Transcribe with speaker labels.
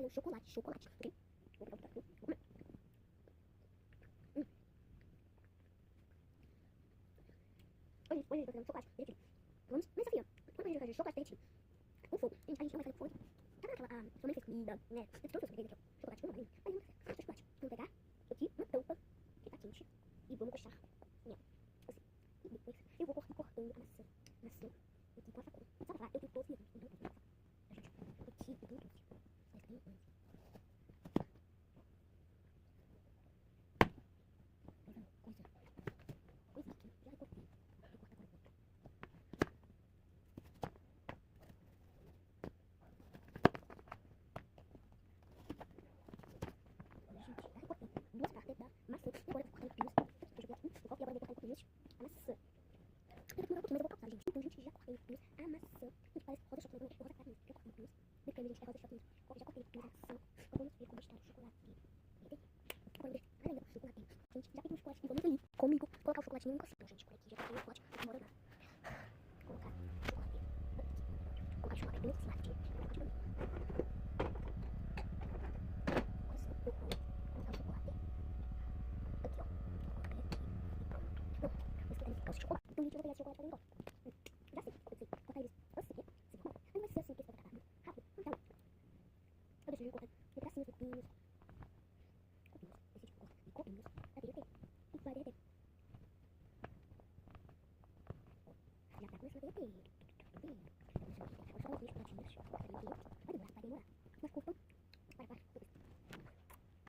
Speaker 1: no chocolate, ok? Hoje fazendo chocolate, direitinho. Vamos nessa aqui, ó. Quando a gente faz chocolate direitinho, com fogo, a gente não vai fazer com fogo. Sabe aquela, sua mãe fez comida, né? Eu trouxe aqui, ó. Chocolate, não, aí vamos fazer chocolate. Vamos pegar aqui uma tampa, que tá quente, e vamos puxar, né? Assim. E depois eu vou cortando a maçã aqui com a faca. Sabe lá, eu tenho 12 anos, então eu tenho a gente, aqui, eu tenho 12. Mas tem 11. Coisa aqui, já cortei. Vou cortar agora o outro. Gente, já recortei duas partes da maçã. E agora eu vou cortar em copinhos. Eu joguei aqui no copo e agora eu vou cortar em copinhos a maçã. Eu tô com um pouquinho, mas eu vou cortar, gente. Então, gente, já cortei em copinhos a maçã. Gente, parece rosa chocolate, não é rosa clara mesmo. Já cortei em copinhos. Depende, gente, é rosa chocolate. Já cortei em copinhos a maçã. Agora vamos ver como está o chocolate. Agora vamos ver. Ai, meu chocolate. Gente, já peguei o chocolate e vamos ali comigo colocar o chocolate em um cocinho, gente. Por aqui já peguei o chocolate. Bora lá. Colocar chocolate. Colocar chocolate bem nesse lado, gente. Colocar de chocolate. Então, gente, eu vou pegar esse chocolate pra dentro. Já sei, eu sei. Cortar eles assim, ó. Mas não vai ser assim, porque esse vai ficar rápido. Então, eu deixo ele cortar em pedacinhos, copinhos. Esse tipo corta em copinhos. Vai derreter. E vai derreter. Já tá começando a derreter. Vai demorar. Mas cortam